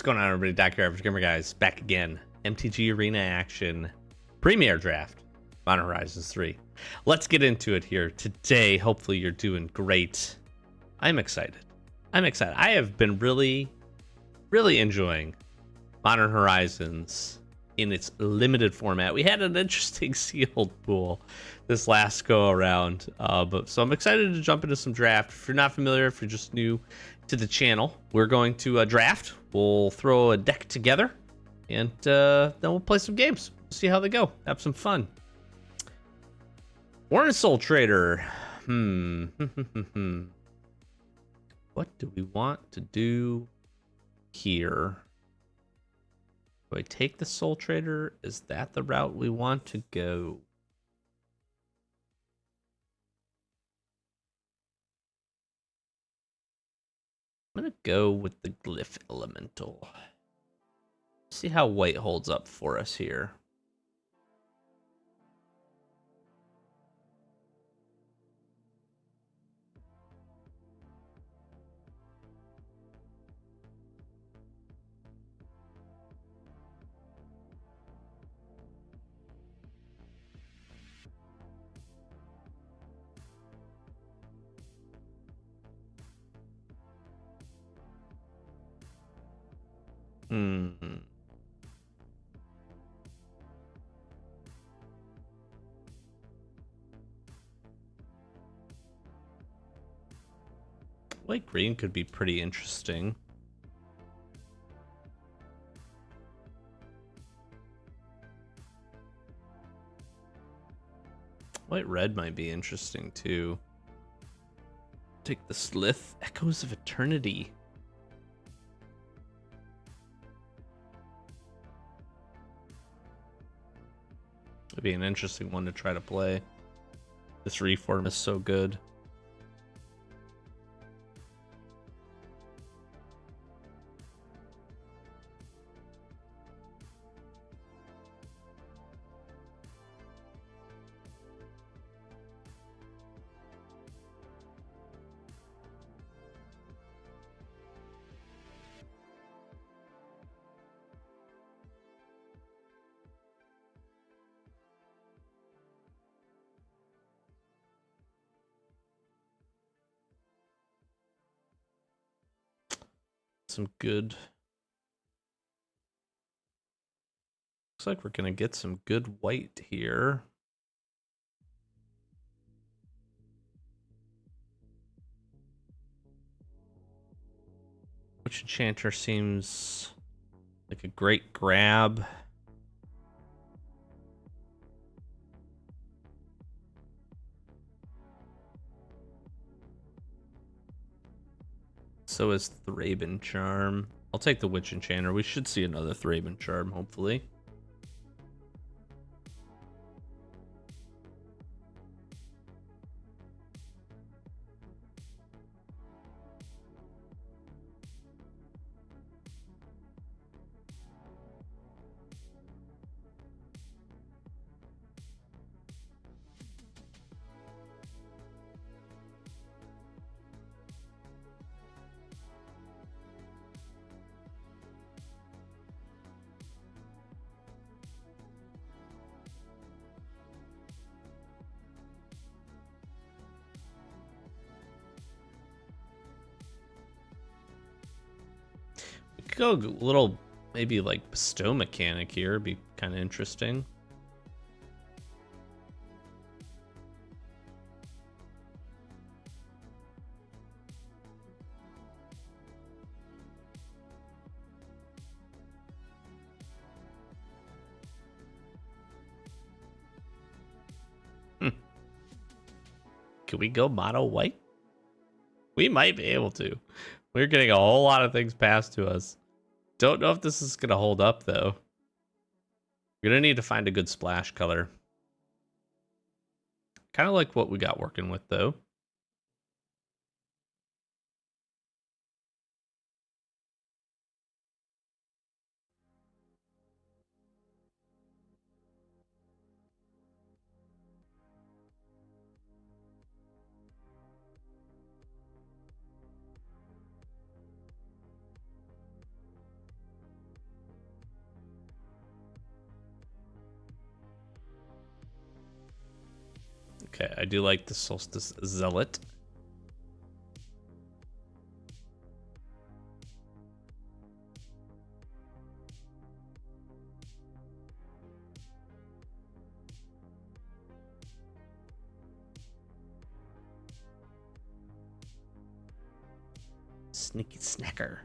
going on, everybody? Doc here, Average Gamer Guys, back again. MTG Arena action, Premier Draft, Modern Horizons 3. Let's get into it here today. Hopefully you're doing great. I'm excited. I have been really enjoying Modern Horizons in its limited format. We had an interesting sealed pool this last go around, so I'm excited to jump into some draft. If you're not familiar, if you're just new to the channel, we're going to draft. We'll throw a deck together, and then we'll play some games. See how they go. Have some fun. Warren Soul Trader. What do we want to do here? Do I take the Soul Trader? Is that the route we want to go? I'm going to go with the Glyph Elemental. See how white holds up for us here. White green could be pretty interesting. White red might be interesting too. Take the Slith. Echoes of Eternity. It'd be an interesting one to try to play. This reform is so good. Some good. Looks like we're gonna get some good white here. Witch Enchanter seems like a great grab. So is Thraben Charm. I'll take the Witch Enchanter. We should see another Thraben Charm, hopefully. Go a little, maybe like bestow mechanic here. Be kind of interesting. Can we go mono white? We might be able to. We're getting a whole lot of things passed to us. Don't know if this is going to hold up, though. We're going to need to find a good splash color. Kind of like what we got working with, though. Okay, I do like the Solstice Zealot. Sneaky snacker.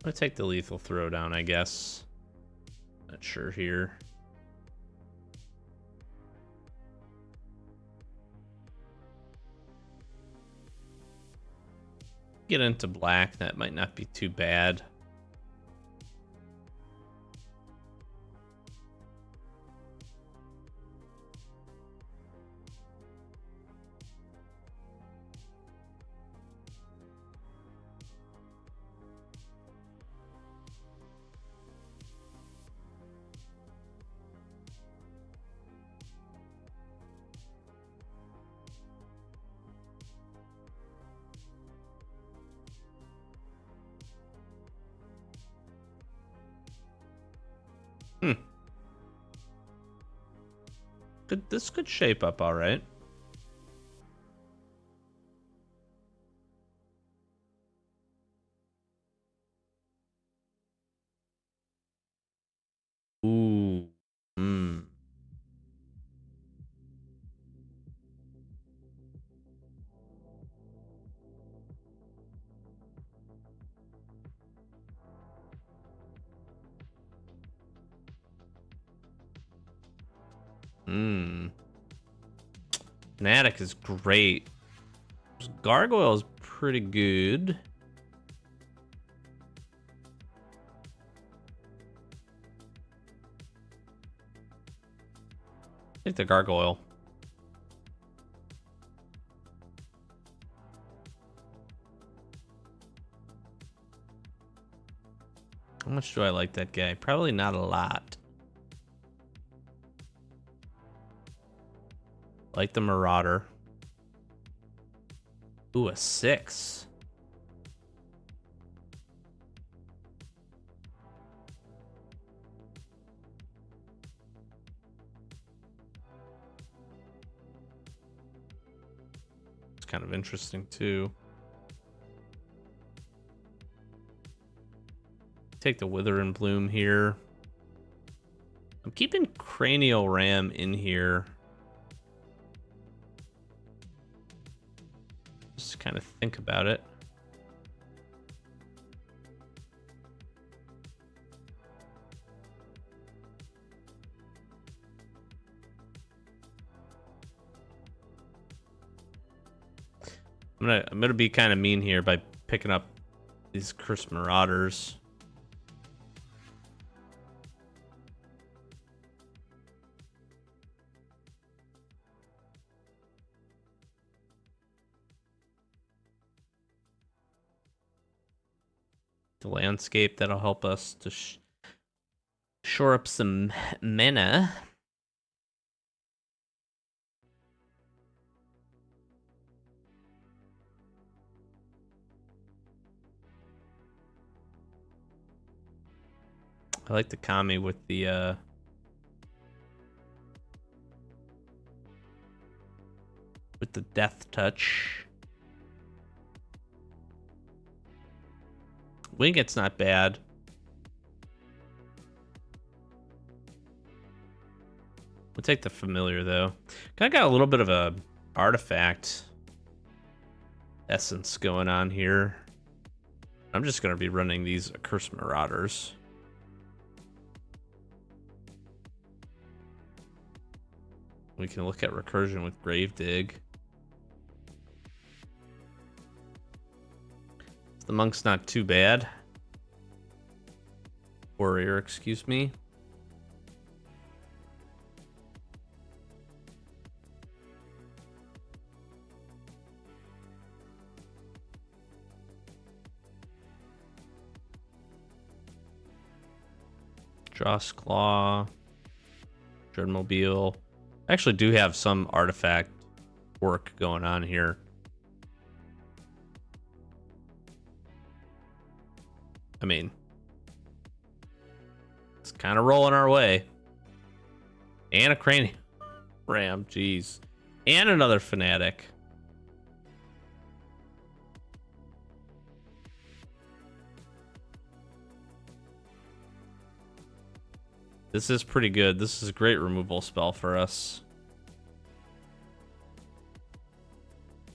I'm gonna take the lethal throwdown, I guess. Not sure here. Get into black, that might not be too bad. This could shape up all right. Ooh. Hmm. Hmm. Fnatic is great. Gargoyle is pretty good. Take the Gargoyle. How much do I like that guy? Probably not a lot. Like the Marauder. Ooh, a 6. It's kind of interesting too. Take the Wither and Bloom here. I'm keeping Cranial Ram in here. Just kind of think about it. I'm gonna be kind of mean here by picking up these Curse Marauders. The landscape, that'll help us to shore up some mana. I like the Kami with the death touch. Winget's not bad. We'll take the familiar though. Kind of got a little bit of a artifact essence going on here. I'm just gonna be running these Accursed Marauders. We can look at recursion with Gravedigg. The monk's not too bad. Warrior, excuse me. Dross Claw. Dreadmobile. I actually do have some artifact work going on here. I mean, it's kind of rolling our way. And a cranium ram, jeez. And another fanatic. This is pretty good. This is a great removal spell for us.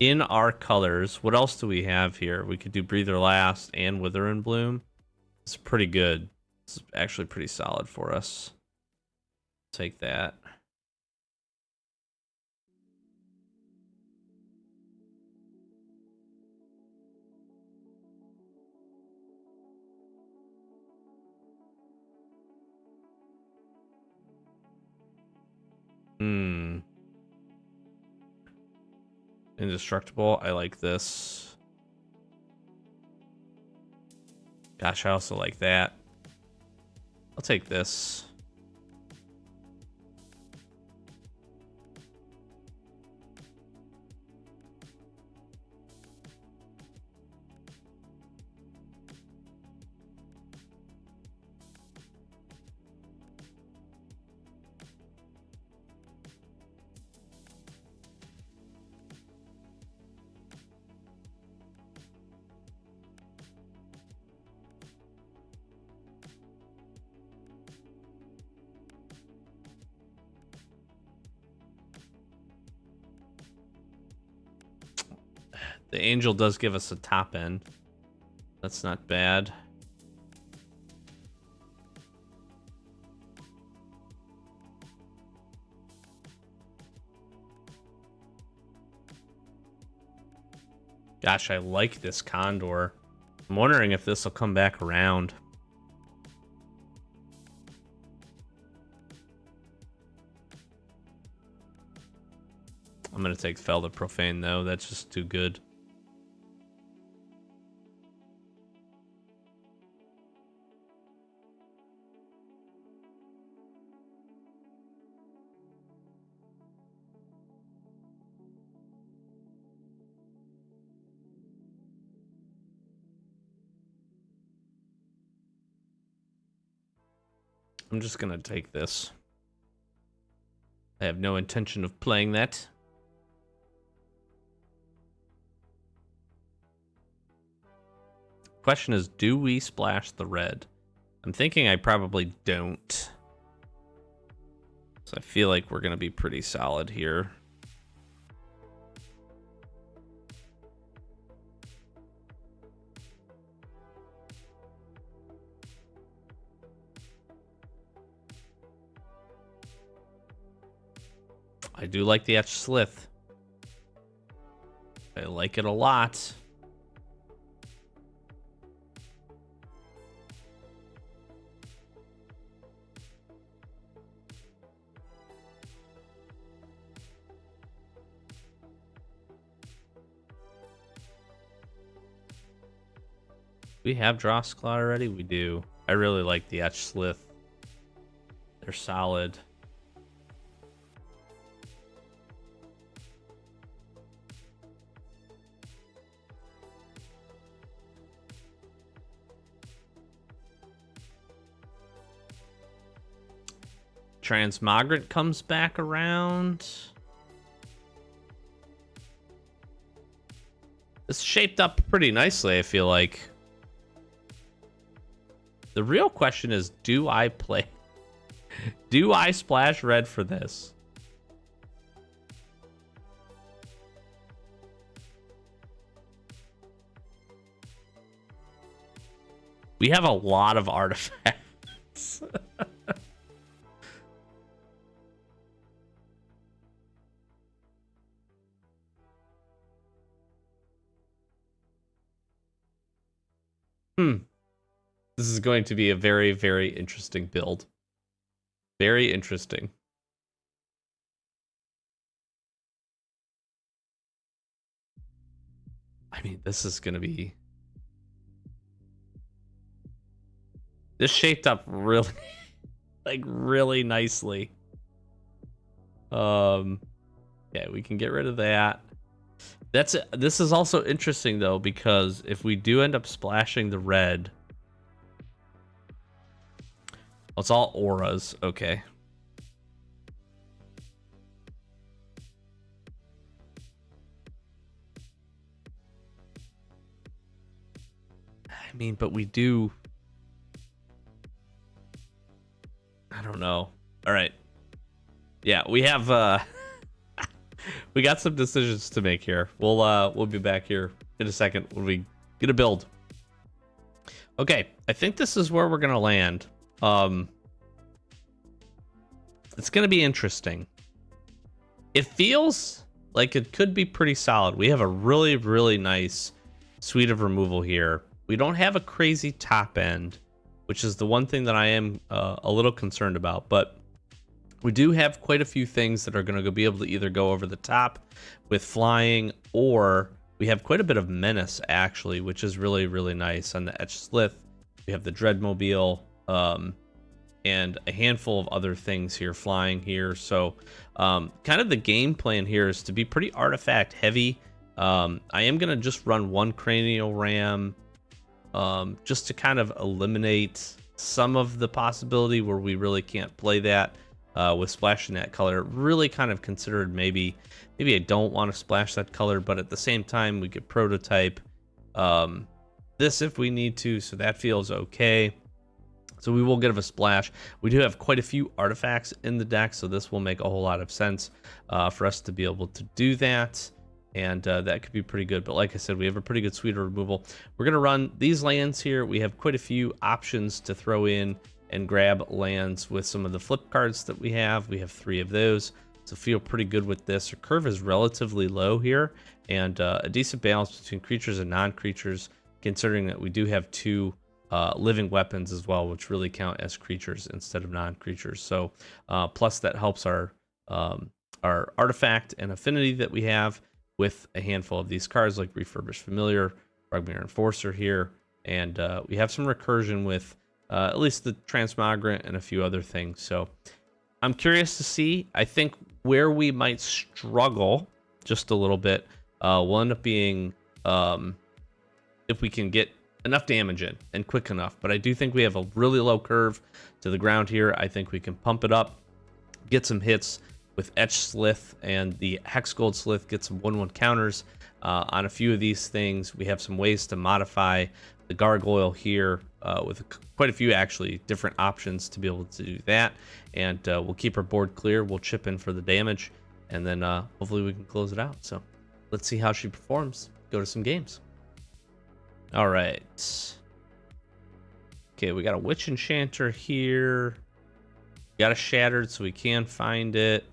In our colors, what else do we have here? We could do Breather Last and Wither and Bloom. It's pretty good. It's actually pretty solid for us. Take that. Indestructible. I like this. Gosh, I also like that. I'll take this. The angel does give us a top end. That's not bad. Gosh, I like this Condor. I'm wondering if this will come back around. I'm going to take Fel the Profane, though. That's just too good. I'm just going to take this. I have no intention of playing that. Question is, do we splash the red? I'm thinking I probably don't. So I feel like we're going to be pretty solid here. I do like the Etched Slith. I like it a lot. We have Drossclaw already? We do. I really like the Etched Slith. They're solid. Transmogrant comes back around. This shaped up pretty nicely, I feel like. The real question is, do I play? Do I splash red for this? We have a lot of artifacts. This is going to be a very, very interesting build. Very interesting. I mean, this is going to be... This shaped up really, like, really nicely. Yeah, we can get rid of that. This is also interesting, though, because if we do end up splashing the red... Well, it's all auras. Okay. I mean, but we do... I don't know. All right. Yeah, we have we got some decisions to make here. We'll be back here in a second when we get a build. Okay, I think this is where we're gonna land. It's gonna be interesting. It feels like it could be pretty solid. We have a really, really nice suite of removal here. We don't have a crazy top end, which is the one thing that I am a little concerned about, but we do have quite a few things that are going to be able to either go over the top with flying, or we have quite a bit of menace, actually, which is really, really nice. On the Etch Slith, we have the Dreadmobile, and a handful of other things here flying here. So kind of the game plan here is to be pretty artifact heavy. I am going to just run one Cranial Ram just to kind of eliminate some of the possibility where we really can't play that with splashing that color. Really kind of considered maybe I don't want to splash that color, but at the same time we could prototype this if we need to, so that feels okay. So we will give a splash. We do have quite a few artifacts in the deck, so this will make a whole lot of sense for us to be able to do that. And that could be pretty good. But like I said, we have a pretty good suite of removal. We're going to run these lands here. We have quite a few options to throw in and grab lands with some of the flip cards that we have. We have 3 of those, so feel pretty good with this. Our curve is relatively low here, and a decent balance between creatures and non-creatures, considering that we do have 2 living weapons as well, which really count as creatures instead of non-creatures. So plus that helps our artifact and affinity that we have with a handful of these cards like Refurbished Familiar, Bugbear Enforcer here, and we have some recursion with at least the Transmogrant and a few other things. So I'm curious to see. I think where we might struggle just a little bit will end up being if we can get enough damage in and quick enough. But I do think we have a really low curve to the ground here. I think we can pump it up, get some hits with Etch Slith and the Hex Gold Slith, get some 1/1 counters on a few of these things. We have some ways to modify the Gargoyle here with quite a few actually different options to be able to do that. And we'll keep our board clear. We'll chip in for the damage, and then hopefully we can close it out. So let's see how she performs. Go to some games. All right. Okay, we got a Witch Enchanter here. Got a Shattered, so we can find it.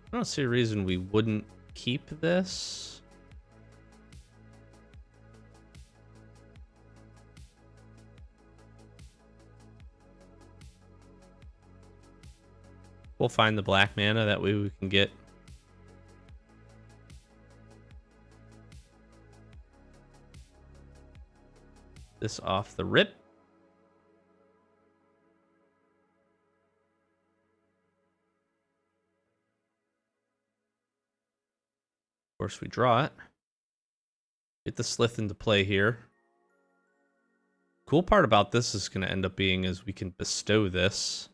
I don't see a reason we wouldn't keep this. We'll find the black mana, that way we can get this off the rip. Of course, we draw it. Get the Slith into play here. Cool part about this is going to end up being is we can bestow this.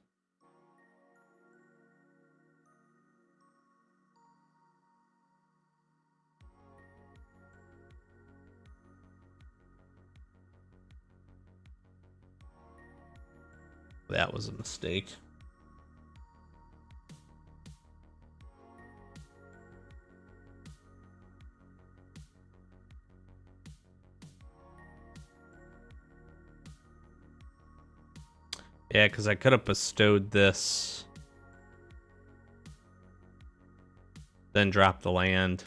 That was a mistake. Yeah, because I could have bestowed this, then dropped the land,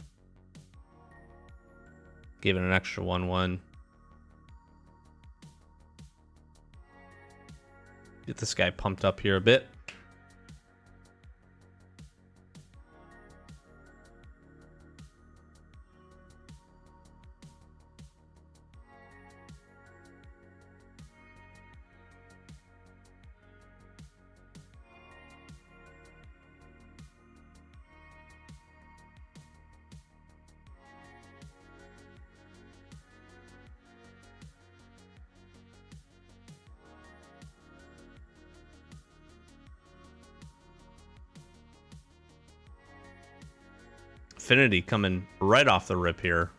gave it an extra 1/1. Get this guy pumped up here a bit. Affinity coming right off the rip here.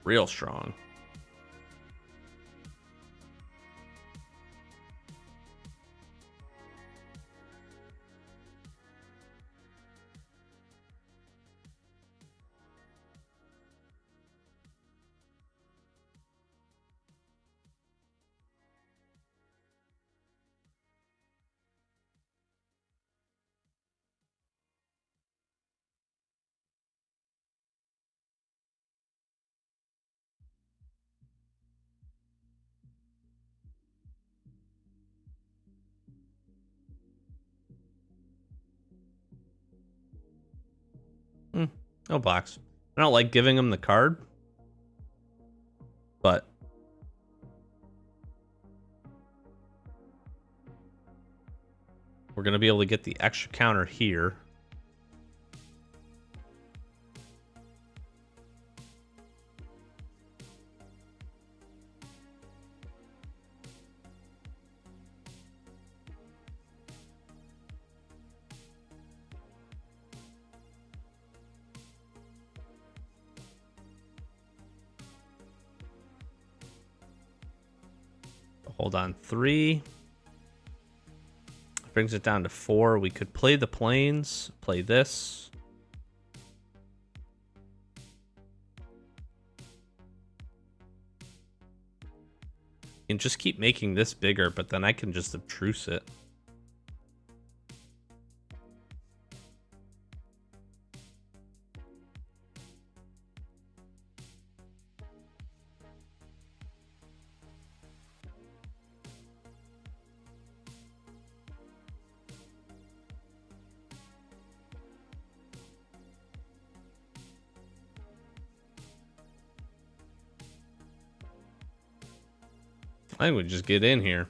Real strong. No blocks. I don't like giving him the card, but we're going to be able to get the extra counter here. Hold on 3. Brings it down to 4. We could play the planes, play this. And just keep making this bigger, but then I can just obtruce it. I would just get in here.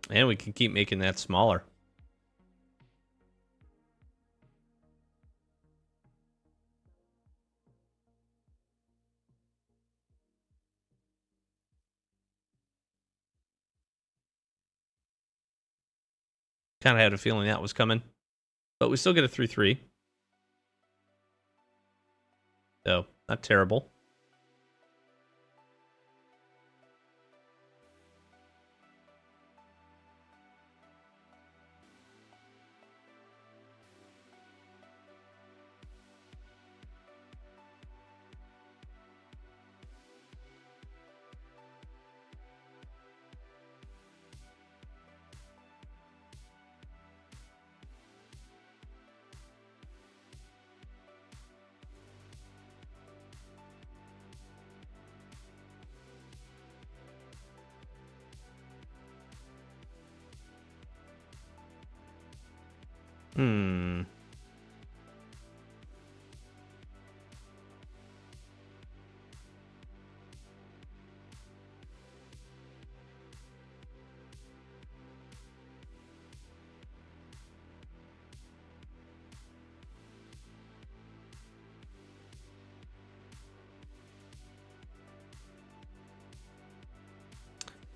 And we can keep making that smaller. Kind of had a feeling that was coming. But we still get a 3-3. So, not terrible.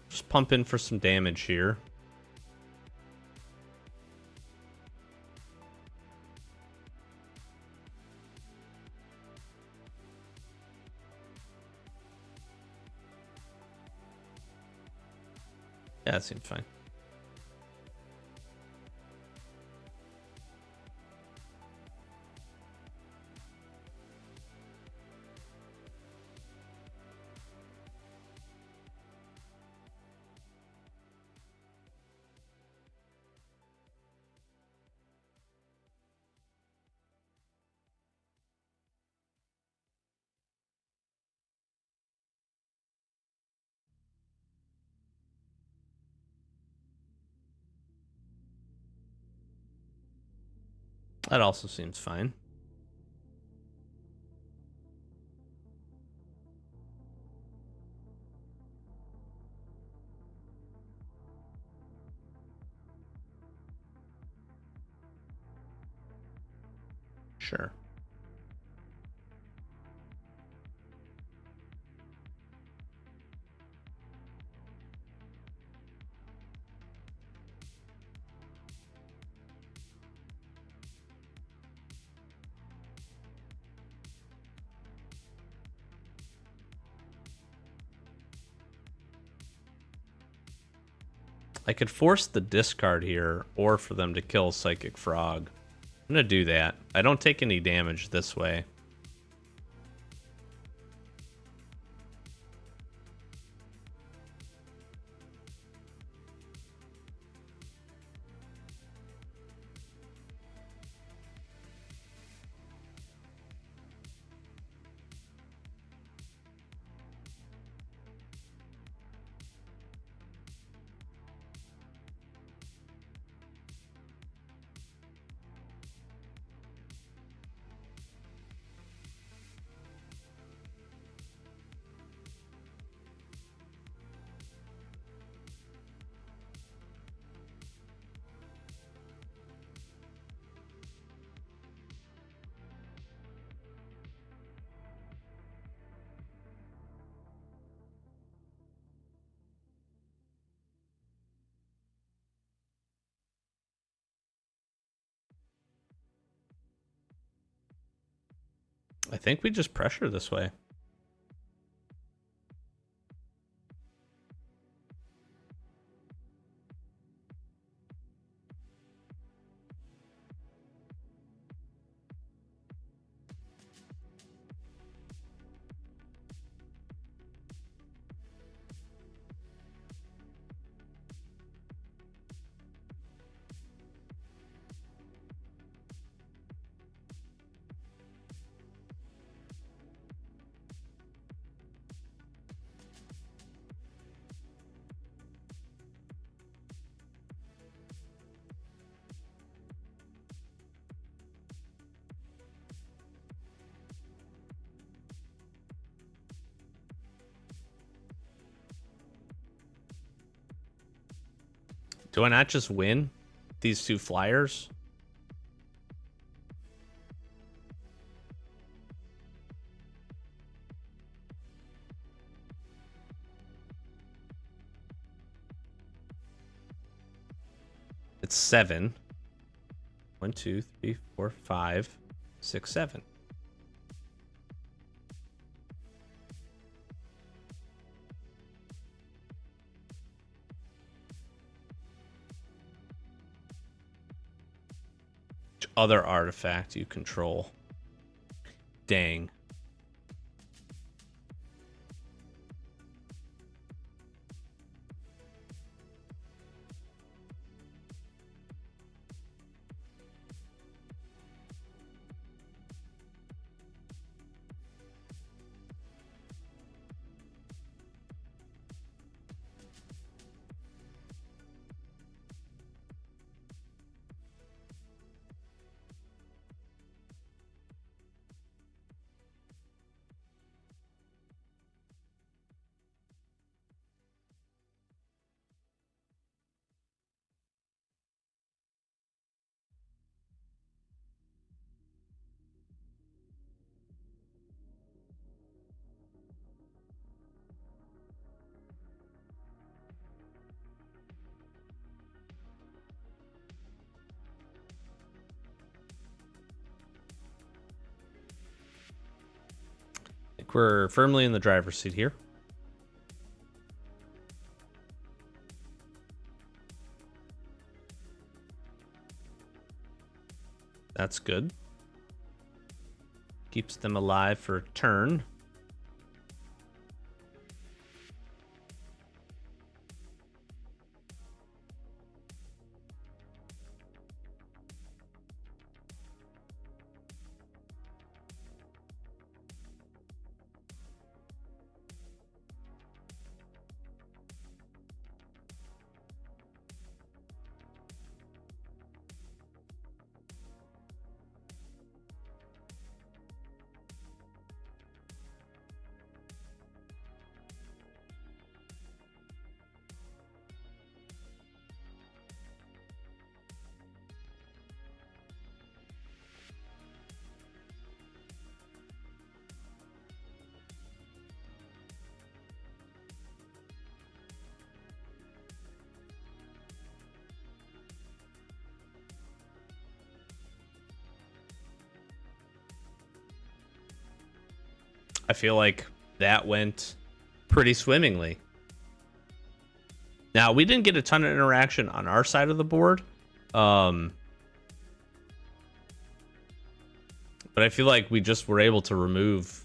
Just pump in for some damage here. Yeah, that seems fine. That also seems fine. Sure. I could force the discard here, or for them to kill Psychic Frog. I'm gonna do that. I don't take any damage this way. I think we just pressure this way. Do I not just win these two flyers? It's 7. 1, 2, 3, 4, 5, 6, 7. Which other artifact you control? Dang. I think we're firmly in the driver's seat here. That's good. Keeps them alive for a turn. I feel like that went pretty swimmingly. Now, we didn't get a ton of interaction on our side of the board. But I feel like we just were able to remove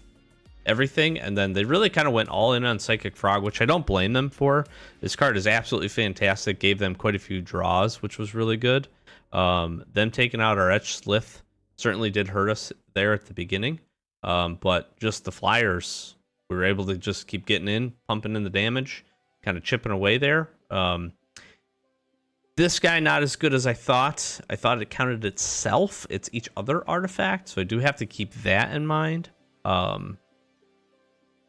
everything, and then they really kind of went all in on Psychic Frog, which I don't blame them for. This card is absolutely fantastic. Gave them quite a few draws, which was really good. Them taking out our Etch Slith certainly did hurt us there at the beginning. But just the flyers, we were able to just keep getting in, pumping in the damage, kind of chipping away there. This guy, not as good as I thought. I thought it counted itself. It's each other artifact, so I do have to keep that in mind.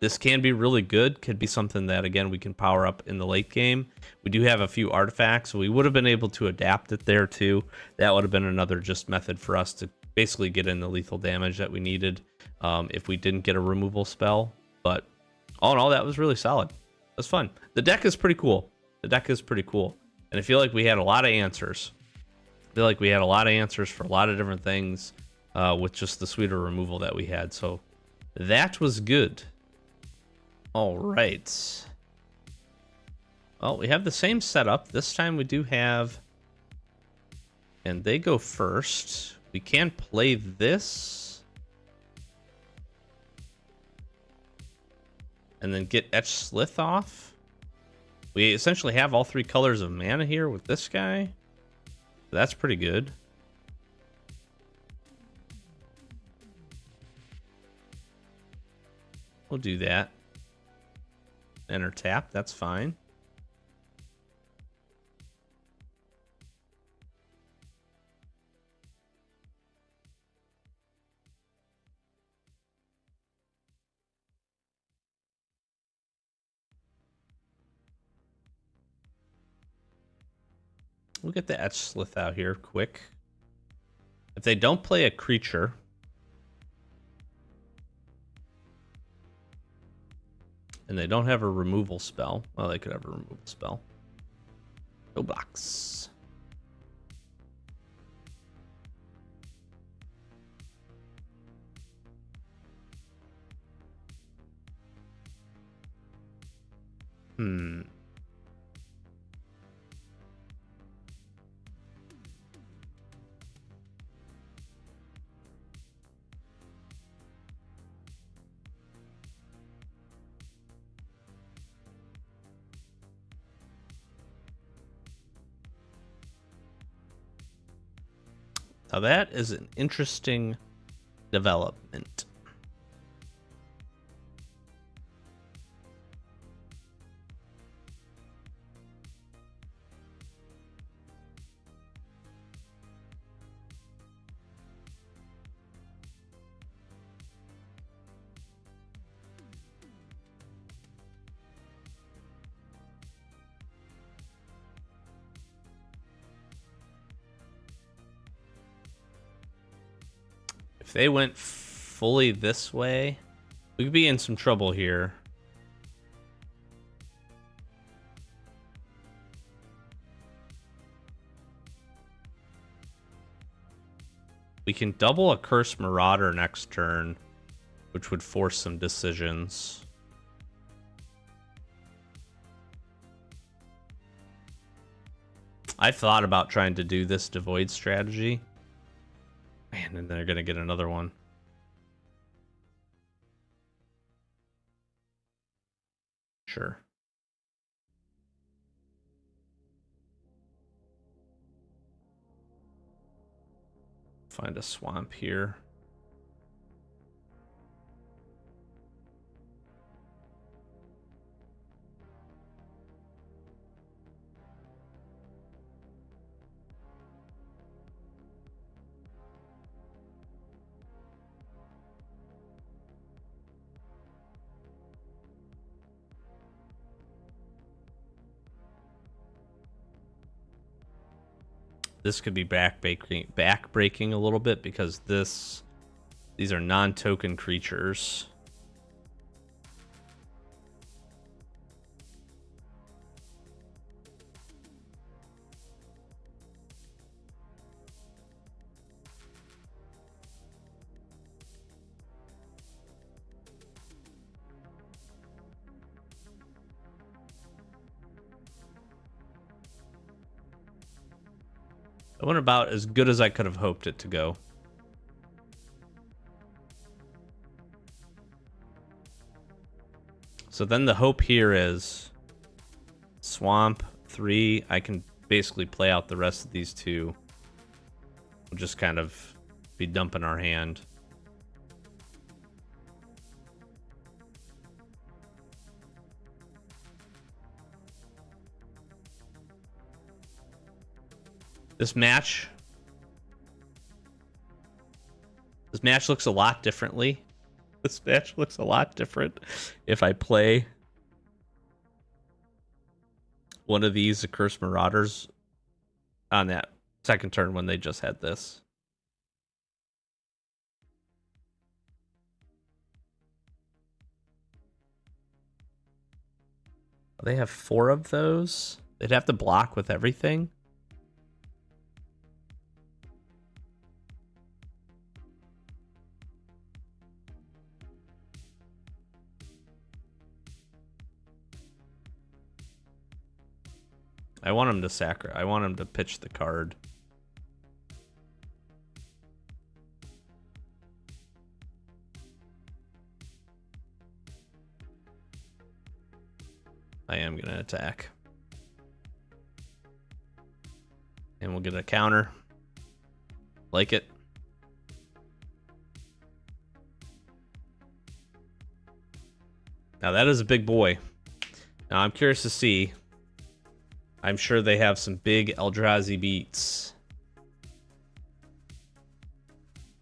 This can be really good. Could be something that, again, we can power up in the late game. We do have a few artifacts, so we would have been able to adapt it there, too. That would have been another just method for us to basically get in the lethal damage that we needed if we didn't get a removal spell. But all in all, that was really solid. It was fun. The deck is pretty cool. The deck is pretty cool. And I feel like we had a lot of answers. I feel like we had a lot of answers for a lot of different things with just the sweeter removal that we had. So that was good. All right. Well, we have the same setup. This time we do have... And they go first. We can play this. And then get Etch Slith off. We essentially have all three colors of mana here with this guy. That's pretty good. We'll do that. Enter tap, that's fine. We'll get the Etch Slith out here quick. If they don't play a creature, and they don't have a removal spell, well, they could have a removal spell. No box. Now that is an interesting development. If they went fully this way, we could be in some trouble here. We can double a Curse Marauder next turn, which would force some decisions. I've thought about trying to do this Devoid strategy. Man, and they're going to get another one. Sure. Find a swamp here. This could be backbreaking a little bit because these are non-token creatures. It went about as good as I could have hoped it to go. So then the hope here is swamp 3. I can basically play out the rest of these 2. We'll just kind of be dumping our hand. This match looks a lot differently. This match looks a lot different if I play one of these Accursed Marauders on that second turn when they just had this. They have 4 of those. They'd have to block with everything. I want him to I want him to pitch the card. I am going to attack. And we'll get a counter. Like it. Now that is a big boy. Now I'm curious to see. I'm sure they have some big Eldrazi beats.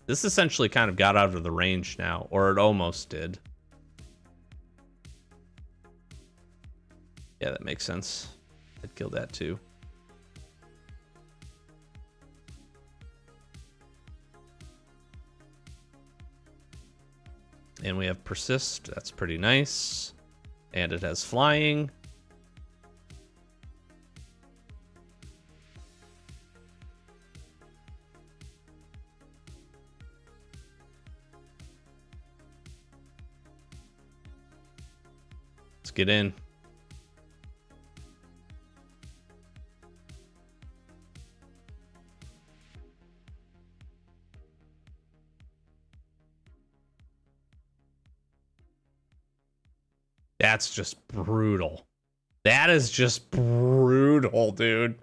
This essentially kind of got out of the range now, or it almost did. Yeah, that makes sense. I'd kill that too. And we have persist. That's pretty nice. And it has flying. Let's get in. That's just brutal. That is just brutal, dude.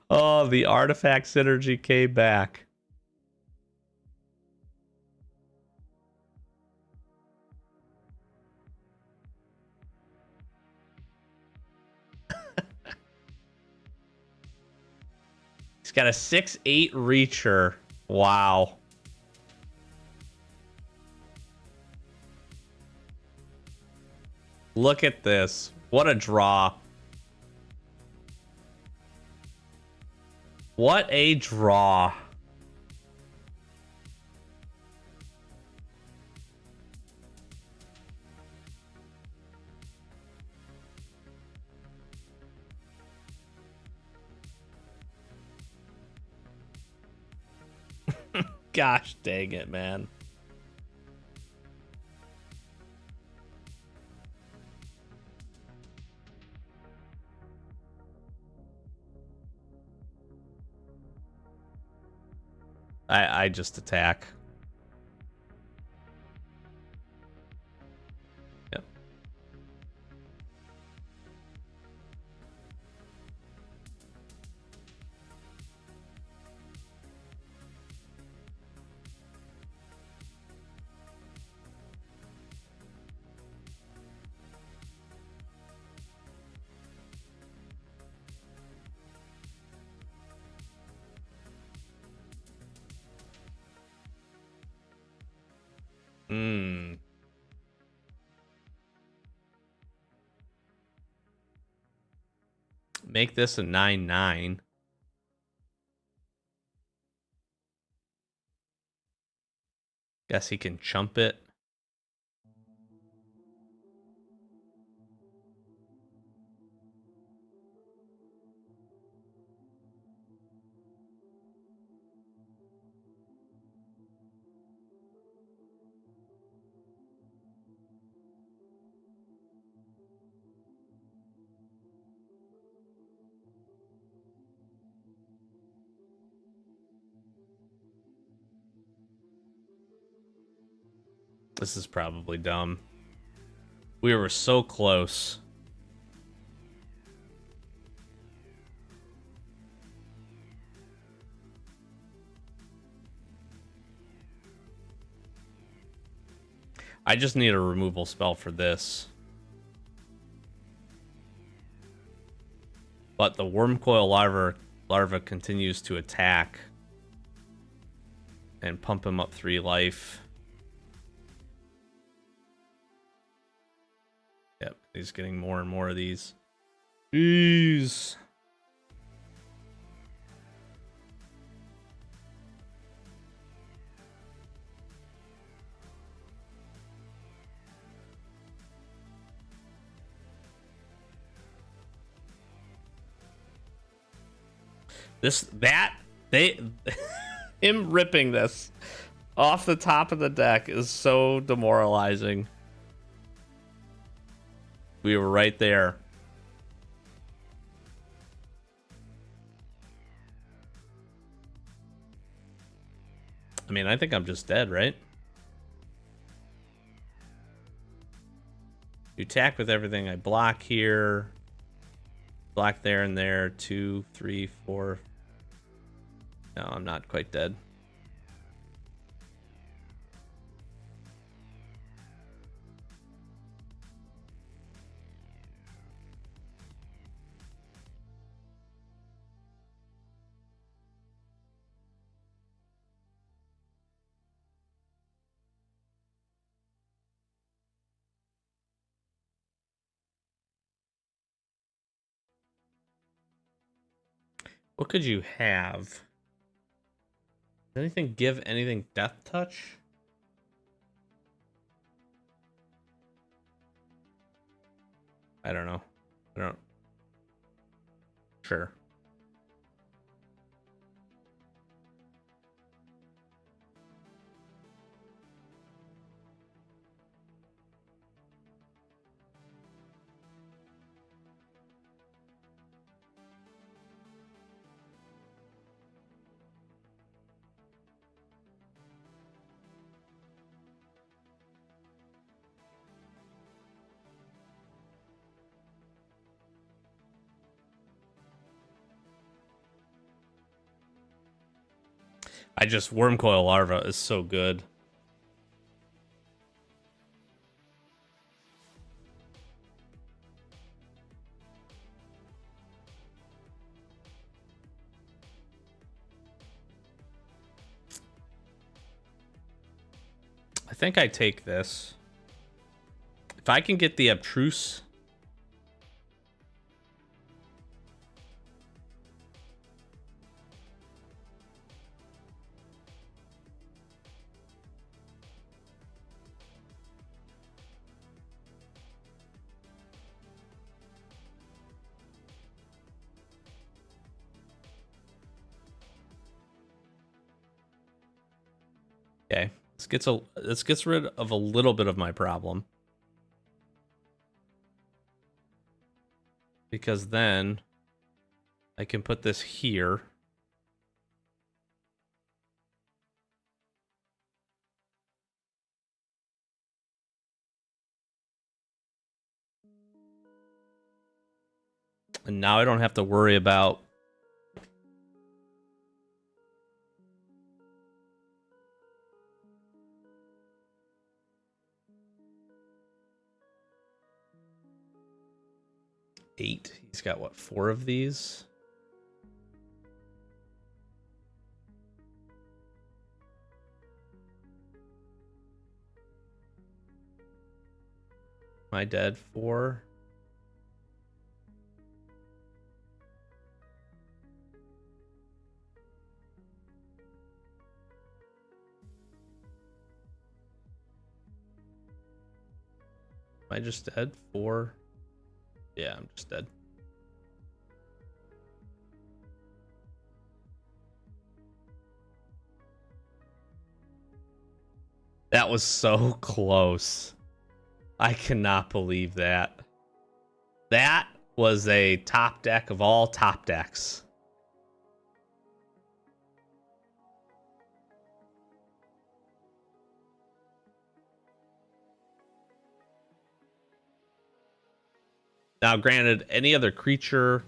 Oh, the artifact synergy came back. He's got a 6/8 reacher. Wow. Look at this. What a draw. What a draw. Gosh dang it, man. I just attack. Yep. Make this a 9/9. Guess he can chump it. This is probably dumb. We were so close. I just need a removal spell for this. But the Wormcoil larva continues to attack and pump him up 3 life. Yep, he's getting more and more of these. Jeez. Him ripping this off the top of the deck is so demoralizing. We were right there. I mean, I think I'm just dead, right? You attack with everything. I block here. Block there and there. 2, 3, 4. No, I'm not quite dead. What could you have? Does anything give anything death touch? I don't know. I don't. Sure. Wormcoil larva is so good. I think I take this. If I can get the Abstruse. Okay, this gets rid of a little bit of my problem. Because then I can put this here. And now I don't have to worry about eight. He's got what, 4 of these? Am I dead? 4. Am I just dead? 4. Yeah, I'm just dead. That was so close. I cannot believe that. That was a top deck of all top decks. Now, granted, any other creature,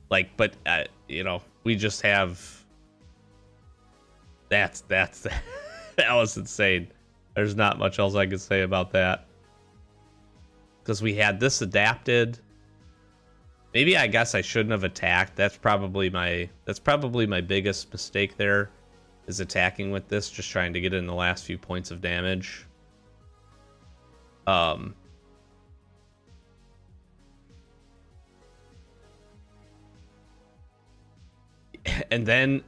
like, but you know, we just have. That's that was insane. There's not much else I could say about that. Because we had this adapted. Maybe I guess I shouldn't have attacked. That's probably my biggest mistake there, is attacking with this, just trying to get in the last few points of damage. And then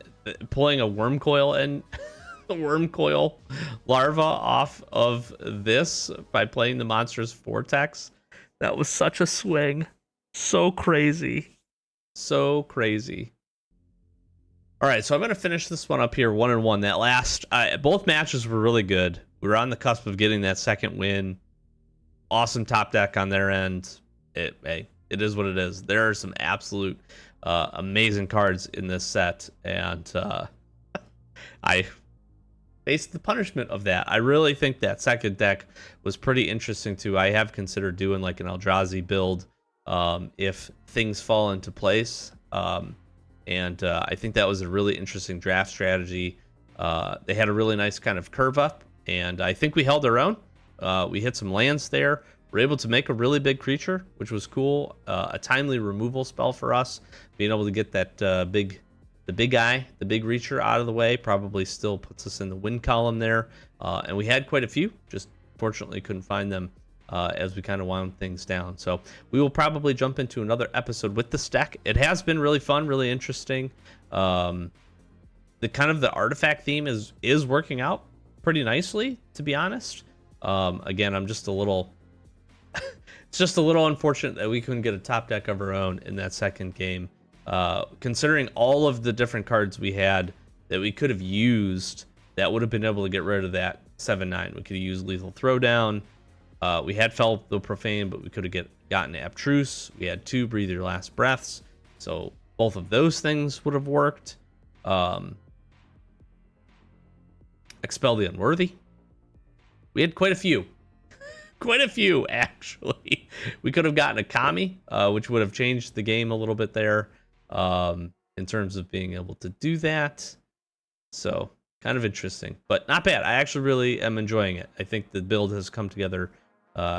pulling a worm coil and the worm coil larva off of this by playing the monstrous vortex. That was such a swing. So crazy. So crazy. All right, so I'm going to finish this one up here 1-1. That last, both matches were really good. We were on the cusp of getting that second win. Awesome top deck on their end. It is what it is. There are some absolute amazing cards in this set, and I faced the punishment of that. I really think that second deck was pretty interesting too. I have considered doing like an Eldrazi build if things fall into place. And I think that was a really interesting draft strategy. They had a really nice kind of curve up, and I think we held our own. We hit some lands there. We're able to make a really big creature, which was cool. A timely removal spell for us. Being able to get that the big guy, the big reacher out of the way probably still puts us in the win column there. And we had quite a few, just fortunately couldn't find them as we kind of wound things down. So we will probably jump into another episode with this deck. It has been really fun, really interesting. The kind of the artifact theme is working out pretty nicely, to be honest. Again, I'm just a little it's just a little unfortunate that we couldn't get a top deck of our own in that second game. Considering all of the different cards we had that we could have used, that would have been able to get rid of that 7/9. We could have used Lethal Throwdown. We had Fell the Profane, but we could have gotten Abstruse. We had 2 Breathe Your Last Breaths, so both of those things would have worked. Expel the Unworthy. We had quite a few. Quite a few, actually. We could have gotten a Kami, which would have changed the game a little bit there in terms of being able to do that. So, kind of interesting, but not bad. I actually really am enjoying it. I think the build has come together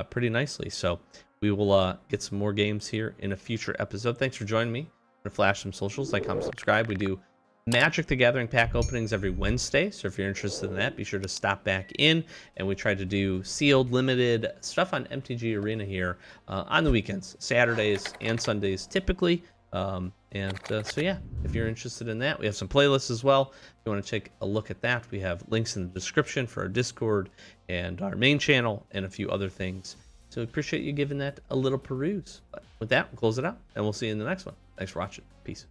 pretty nicely. So, we will get some more games here in a future episode. Thanks for joining me. I'm going to flash some socials, like, comment, subscribe. We do Magic the Gathering pack openings every Wednesday, so if you're interested in that, be sure to stop back in. And we try to do sealed, limited stuff on MTG Arena here on the weekends, Saturdays and Sundays typically. So yeah, if you're interested in that, we have some playlists as well. If you want to take a look at that, we have links in the description for our Discord and our main channel and a few other things. So we appreciate you giving that a little peruse. But with that, we'll close it out, and we'll see you in the next one. Thanks for watching. Peace.